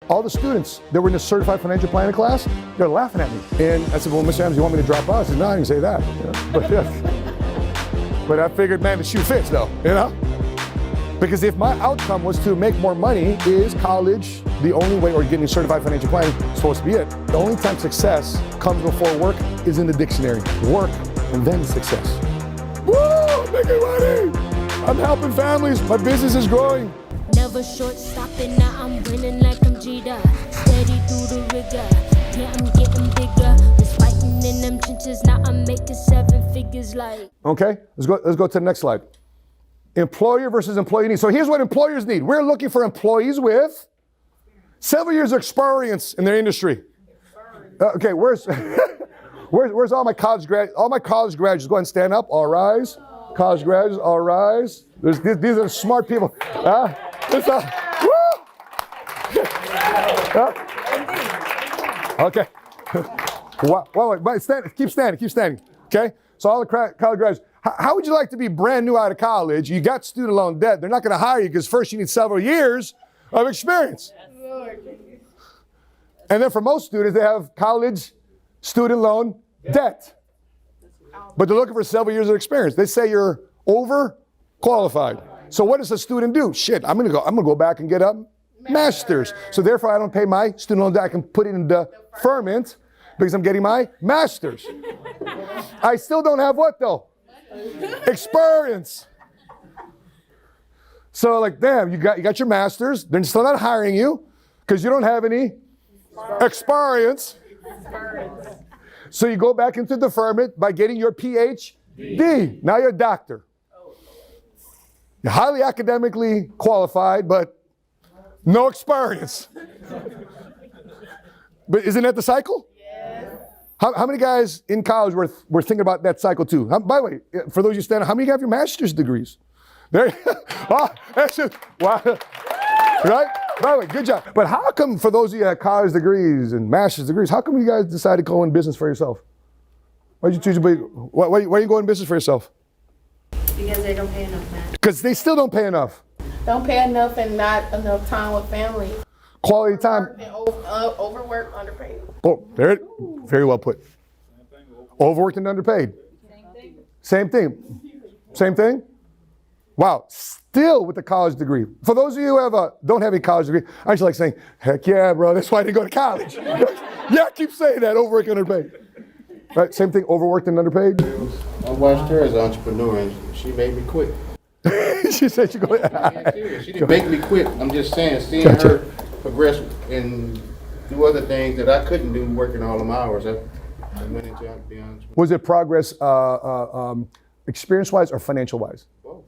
all the students that were in the certified financial planning class, they're laughing at me. And I said, well, Mr. Adams, you want me to drop out? I said, no, I didn't say that. But I figured, man, the shoe fits though, Because if my outcome was to make more money, is college the only way, or getting certified financial planning, supposed to be it? The only time success comes before work is in the dictionary. Work and then success. Woo, I'm making money. I'm helping families. My business is growing. Never short stopping, now I'm winning like I'm Jeter. Steady through the rigor, yeah, I'm getting bigger. Was fighting in them trenches, now I'm making 7 figures like. Okay, let's go to the next slide. Employer versus employee needs. So here's what employers need. We're looking for employees with several years of experience in their industry. Okay, where's all my college graduates? All my college graduates, go ahead and stand up. All rise. College graduates, all rise. These are the smart people. Okay. Wait, keep standing. Okay. So all the college graduates. How would you like to be brand new out of college? You got student loan debt. They're not going to hire you because first you need several years of experience. And then for most students, they have college student loan debt. But they're looking for several years of experience. They say you're overqualified. So what does a student do? Shit, I'm gonna go back and get a master's. So therefore I don't pay my student loan debt. I can put it in deferment because I'm getting my master's. I still don't have what though? Experience. So like, damn, you got your master's. They're still not hiring you because you don't have any experience. So you go back into deferment by getting your PhD. Now you're a doctor. You're highly academically qualified, but no experience. But isn't that the cycle? Yes. How many guys in college were thinking about that cycle too? By the way, for those of you standing, how many have your master's degrees? There. Oh, that's it. Wow. Right? By the way, good job. But how come for those of you that have college degrees and master's degrees, how come you guys decided to go in business for yourself? Why did you choose to be, why are you going in business for yourself? Because they don't pay enough, man. Because they still don't pay enough. Don't pay enough and not enough time with family. Quality time. Overworked, underpaid. Oh, there it. Very well put. Overworked and underpaid. Same thing. Wow. Still with a college degree. For those of you who don't have a college degree, I just like saying, heck yeah, bro. That's why they go to college. Yeah, keep saying that. Overworked and underpaid. Right. Same thing. Overworked and underpaid. I watched her as an entrepreneur, and she made me quit. She said she go. She didn't make me quit. I'm just saying, seeing her progress and do other things that I couldn't do working all them hours. I went into the entrepreneur. Was it progress experience-wise or financial-wise? Whoa.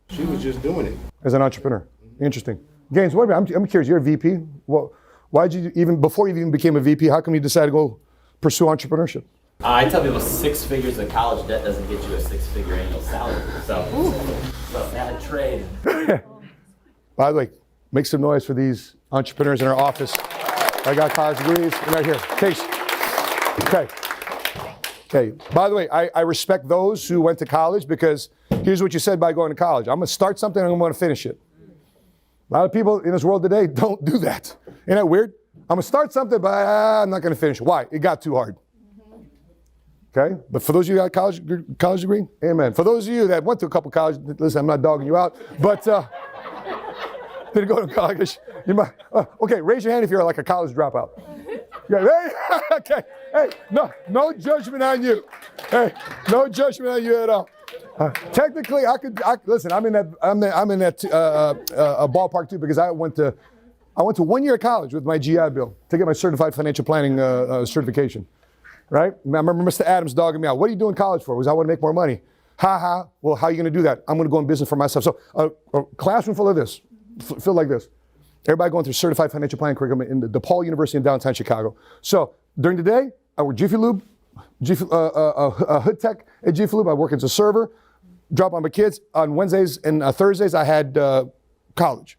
She was just doing it. As an entrepreneur. Interesting. Gaines, wait a minute. I'm curious. You're a VP. Well, why did you even, before you even became a VP, how come you decided to go pursue entrepreneurship? I tell people 6 figures of college debt doesn't get you a 6-figure annual salary. So that trade. By the way, make some noise for these entrepreneurs in our office. I got college degrees right here. Case. Okay. By the way, I respect those who went to college because here's what you said by going to college. I'm going to start something and I'm going to finish it. A lot of people in this world today don't do that. Isn't that weird? I'm going to start something, but I'm not going to finish it. Why? It got too hard. Okay? But for those of you who got a college degree, amen. For those of you that went to a couple college, listen, I'm not dogging you out, but didn't go to college. You might, okay, raise your hand if you're like a college dropout. Yeah, hey, okay. Hey, no judgment on you. Hey, no judgment on you at all. Technically, listen. I'm in that ballpark too because I went to 1 year of college with my GI Bill to get my certified financial planning certification. Right? I remember Mr. Adams dogging me out. What are you doing college for? Was I want to make more money? Well, how are you going to do that? I'm going to go in business for myself. So a classroom full of this, filled like this. Everybody going through certified financial planning curriculum in the DePaul University in downtown Chicago. So during the day, I work Jiffy Lube, Hood Tech at Jiffy Lube. I work as a server, drop on my kids. On Wednesdays and Thursdays, I had college.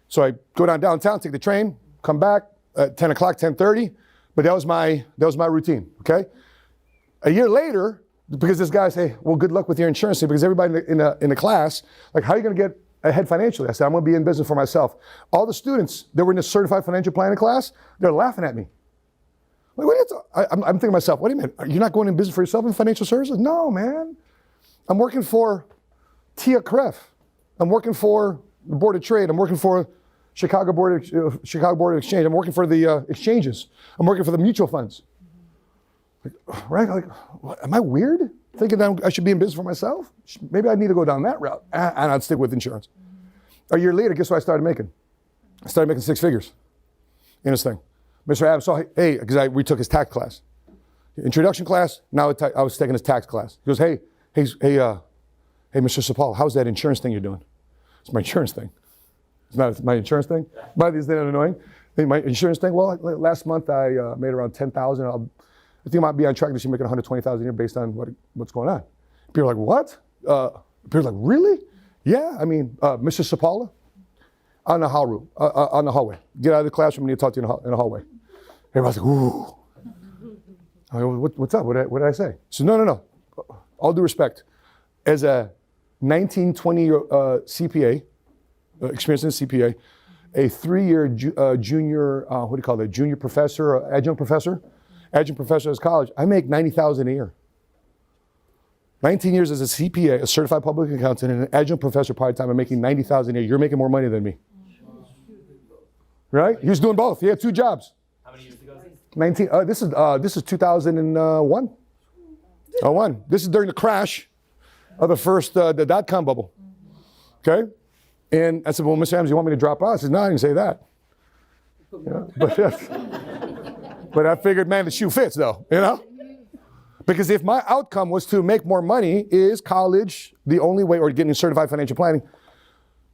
So I go downtown, take the train, come back at 10 o'clock, 10:30. But that was my routine, okay? A year later, because this guy say, well, good luck with your insurance, because everybody in the class, like, how are you gonna get ahead financially. I said, I'm going to be in business for myself. All the students that were in the certified financial planning class, they're laughing at me. Like, I'm thinking to myself, what do you mean? You're not going in business for yourself in financial services? No, man. I'm working for Tia Kref. I'm working for the Board of Trade. I'm working for Chicago Board of Exchange. I'm working for the exchanges. I'm working for the mutual funds. Like, right? Like, what, am I weird? Thinking that I should be in business for myself? Maybe I need to go down that route. And I'd stick with insurance. A year later, guess what I started making? I started making 6 figures in this thing. Mr. Adams saw, hey, because we took his tax class. Introduction class, now I was taking his tax class. He goes, hey, Mr. Sapaula, how's that insurance thing you're doing? It's my insurance thing. It's not my insurance thing? But is that annoying? My insurance thing? Well, last month I made around $10,000. I think I might be on track this year making $120,000 a year based on what's going on. People are like, what? People are like, really? Yeah, I mean, Mr. Sapaula, on the hallway. Get out of the classroom and you talk to you in the hallway. Everybody's like, ooh. I go, what's up? What did I say? So no. All due respect. As a 19, 20-year CPA, experienced in CPA, a 3-year junior, what do you call that? Junior professor, adjunct professor at college, I make $90,000 a year. 19 years as a CPA, a certified public accountant, and an adjunct professor part-time, I'm making $90,000 a year. You're making more money than me. Right? He was doing both. He had 2 jobs. How many years ago? 19. This is 2001. This is during the crash of the first the dot-com bubble. Okay? And I said, well, Mr. Adams, you want me to drop out? I said, no, I didn't say that. But I figured, man, the shoe fits though, you know? Because if my outcome was to make more money, is college the only way, or getting certified financial planning,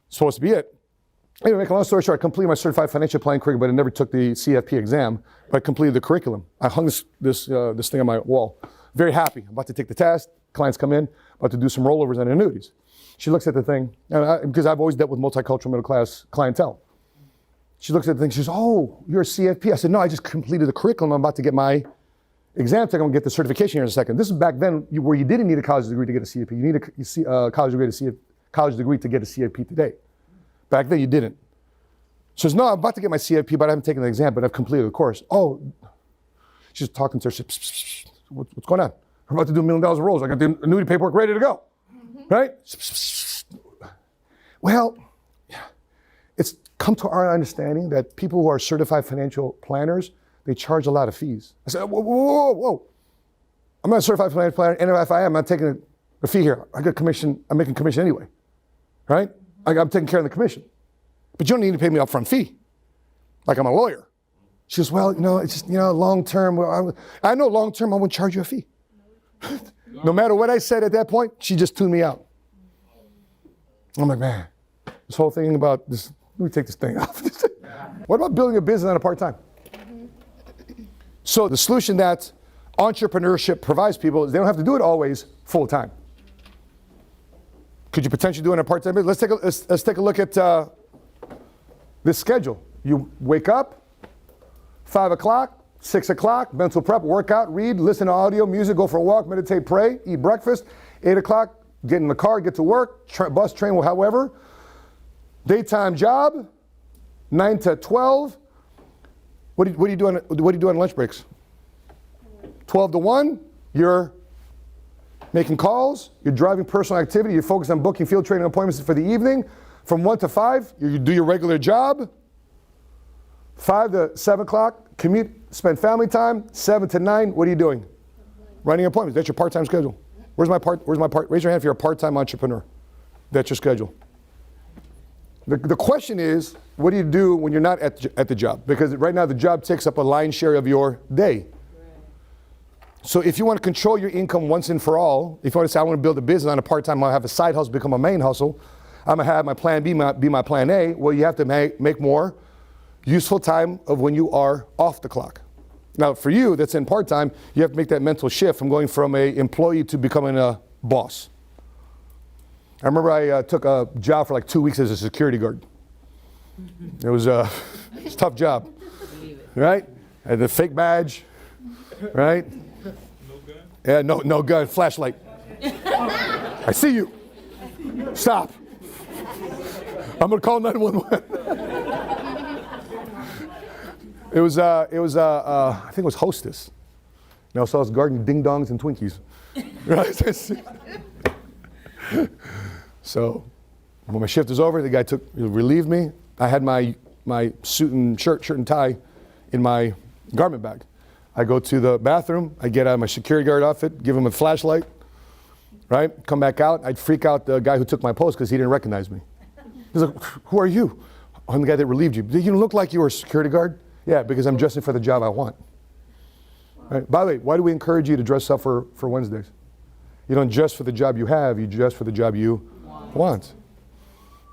supposed to be it? Anyway, make a long story short, I completed my certified financial planning curriculum, but I never took the CFP exam, but I completed the curriculum. I hung this thing on my wall. Very happy. I'm about to take the test. Clients come in, about to do some rollovers and annuities. She looks at the thing, because I've always dealt with multicultural middle class clientele. She looks at the thing, she says, oh, you're a CFP. I said, no, I just completed the curriculum. I'm about to get my exam. I'm going to get the certification here in a second. This is back then where you didn't need a college degree to get a CFP. You need a college degree to get a CFP today. Back then you didn't. She says, no, I'm about to get my CFP, but I haven't taken the exam, but I've completed the course. Oh, she's talking to her. She says, psst, psst, psst. What's going on? I'm about to do $1 million of rolls. I got the annuity paperwork ready to go. Right? Well, it's come to our understanding that people who are certified financial planners, they charge a lot of fees. I said, whoa. I'm not a certified financial planner, and if I am, I'm not taking a fee here. I got commission, I'm making commission anyway. Right? I'm taking care of the commission. But you don't need to pay me upfront fee, like I'm a lawyer. She goes, well, it's just, long term. I know long term I won't charge you a fee. No matter what I said at that point, she just tuned me out. I'm like, man, this whole thing about this, let me take this thing off. What about building a business on a part-time? So the solution that entrepreneurship provides people is they don't have to do it always full-time. Could you potentially do it on a part-time business? Let's take a look at this schedule. You wake up, 5 o'clock, 6 o'clock, mental prep, workout, read, listen to audio, music, go for a walk, meditate, pray, eat breakfast. 8 o'clock, get in the car, get to work, bus, train, however. Daytime job, 9 to 12. What do you do on lunch breaks? 12 to 1, you're making calls, you're driving personal activity, you're focused on booking field training appointments for the evening. From 1 to 5, you do your regular job. 5 to 7 o'clock, commute, spend family time. 7 to 9, what are you doing? Running appointments. That's your part-time schedule. Where's my part? Raise your hand if you're a part-time entrepreneur. That's your schedule. The question is, what do you do when you're not at the job? Because right now the job takes up a lion's share of your day. So if you want to control your income once and for all, if you want to say, I want to build a business on a part-time, I'll have a side hustle become a main hustle, I'm going to have my plan B be my plan A, well, you have to make more useful time of when you are off the clock. Now, for you that's in part-time, you have to make that mental shift from going from an employee to becoming a boss. I remember I took a job for like 2 weeks as a security guard. It was a tough job, right? I had the fake badge, right? No gun? Yeah, no gun, flashlight. I see you. Stop. I'm gonna call 911. It was I think it was Hostess. So I was guarding ding dongs and Twinkies. Right? So when my shift was over, the guy relieved me. I had my suit and shirt and tie in my garment bag. I go to the bathroom, I get out of my security guard outfit, give him a flashlight, right? Come back out. I'd freak out the guy who took my post because he didn't recognize me. He's like, who are you? I'm the guy that relieved you. You look like you were a security guard? Yeah, because I'm dressing for the job I want. Right? By the way, why do we encourage you to dress up for Wednesdays? You don't dress for the job you have, you dress for the job you want.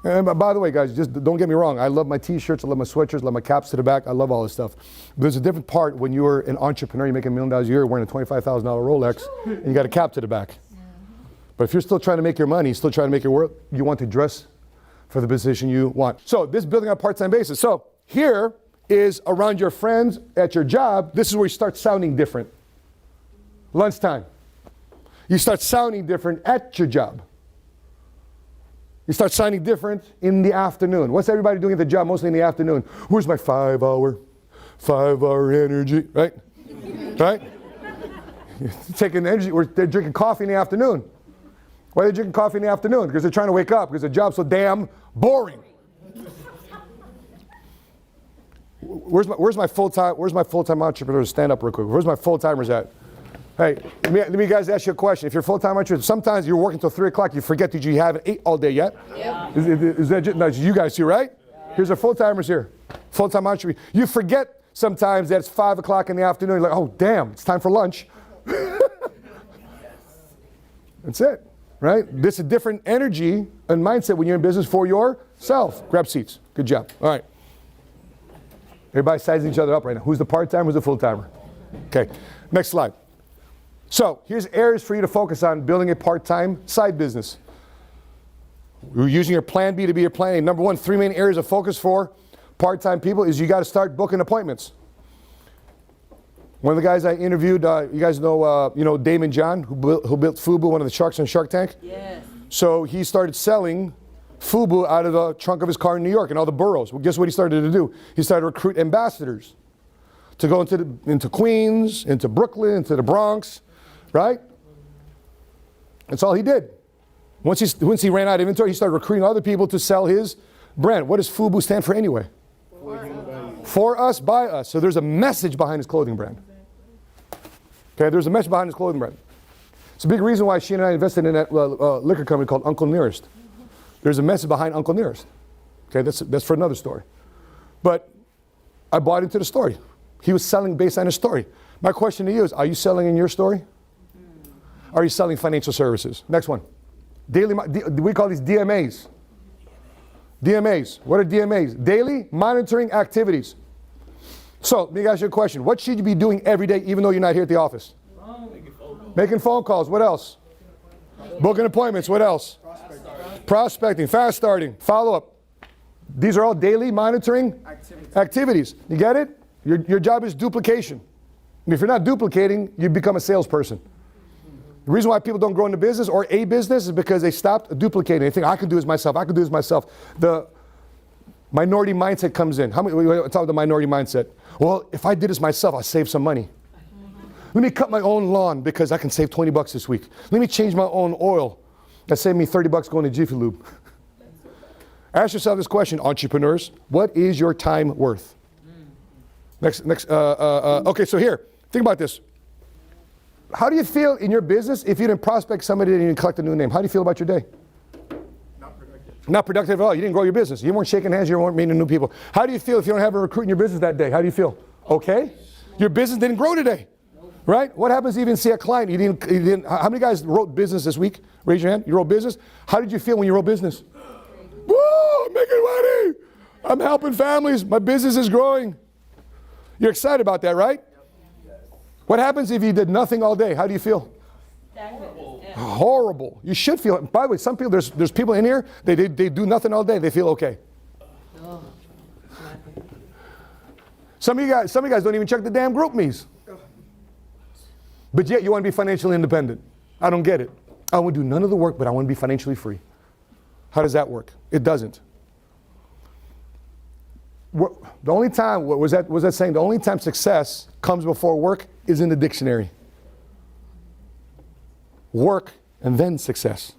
And by the way, guys, just don't get me wrong. I love my t-shirts, I love my sweatshirts, I love my caps to the back. I love all this stuff. But there's a different part when you're an entrepreneur, you make $1 million a year, wearing a $25,000 Rolex, and you got a cap to the back. But if you're still trying to make your money, still trying to make your work, you want to dress for the position you want. So this is building on a part-time basis. So here is around your friends at your job. This is where you start sounding different. Lunchtime. You start sounding different at your job. You start sounding different in the afternoon. What's everybody doing at the job mostly in the afternoon? Where's my 5 hour energy, right? Right? Taking energy, or they're drinking coffee in the afternoon. Why are they drinking coffee in the afternoon? Because they're trying to wake up, because the job's so damn boring. Where's my full-time entrepreneur? Stand up real quick. Where's my full-timers at? Hey, let me guys ask you a question. If you're a full-time entrepreneur, sometimes you're working till 3 o'clock, you forget that you haven't ate all day yet. Yep. Is that just, no, you guys too, right? Yeah. Here's our full-timers here. Full-time entrepreneur. You forget sometimes that it's 5 o'clock in the afternoon. You're like, oh, damn, it's time for lunch. That's it, right? This is a different energy and mindset when you're in business for yourself. Grab seats. Good job. All right. Everybody's sizing each other up right now. Who's the part-timer? Who's the full-timer? Okay. Next slide. So here's areas for you to focus on building a part-time side business. You're using your plan B to be your plan A. Number one, 3 main areas of focus for part-time people is you got to start booking appointments. One of the guys I interviewed, you guys know Damon John, who built Fubu, one of the sharks on Shark Tank? Yes. So he started selling Fubu out of the trunk of his car in New York and all the boroughs. Well, guess what he started to do? He started to recruit ambassadors to go into Queens, into Brooklyn, into the Bronx. Right? That's all he did. Once he ran out of inventory, he started recruiting other people to sell his brand. What does FUBU stand for anyway? For us, by us. So there's a message behind his clothing brand. Okay, there's a message behind his clothing brand. It's a big reason why she and I invested in that liquor company called Uncle Nearest. There's a message behind Uncle Nearest. Okay, that's for another story. But I bought into the story. He was selling based on his story. My question to you is, are you selling in your story? Are you selling financial services? Next one. We call these DMAs. DMAs. What are DMAs? Daily monitoring activities. So let me ask you a question. What should you be doing every day even though you're not here at the office? Making phone calls. What else? Booking appointments. What else? Prospecting. Fast starting. Follow up. These are all daily monitoring activities. You get it? Your job is duplication. And if you're not duplicating, you become a salesperson. The reason why people don't grow into business or a business is because they stopped duplicating. They think, I can do this myself, I can do this myself. The minority mindset comes in. We talk about the minority mindset. Well, if I did this myself, I'll save some money. Let me cut my own lawn because I can save 20 bucks this week. Let me change my own oil. That saved me 30 bucks going to Jiffy Lube. Ask yourself this question, entrepreneurs. What is your time worth? Okay, so here, think about this. How do you feel in your business if you didn't prospect somebody and you didn't collect a new name? How do you feel about your day? Not productive. Not productive at all. You didn't grow your business. You weren't shaking hands. You weren't meeting new people. How do you feel if you don't have a recruit in your business that day? How do you feel? Okay. Your business didn't grow today. Right? What happens if you didn't see a client? You didn't. How many guys wrote business this week? Raise your hand. You wrote business. How did you feel when you wrote business? Woo! I'm making money. I'm helping families. My business is growing. You're excited about that, right? What happens if you did nothing all day? How do you feel? Horrible. You should feel it. By the way, some people, there's people in here, they do nothing all day. They feel okay. Some of you guys don't even check the damn group me's. But yet you want to be financially independent. I don't get it. I want to do none of the work, but I want to be financially free. How does that work? It doesn't. The only time, what was that saying? The only time success comes before work is in the dictionary. Work and then success.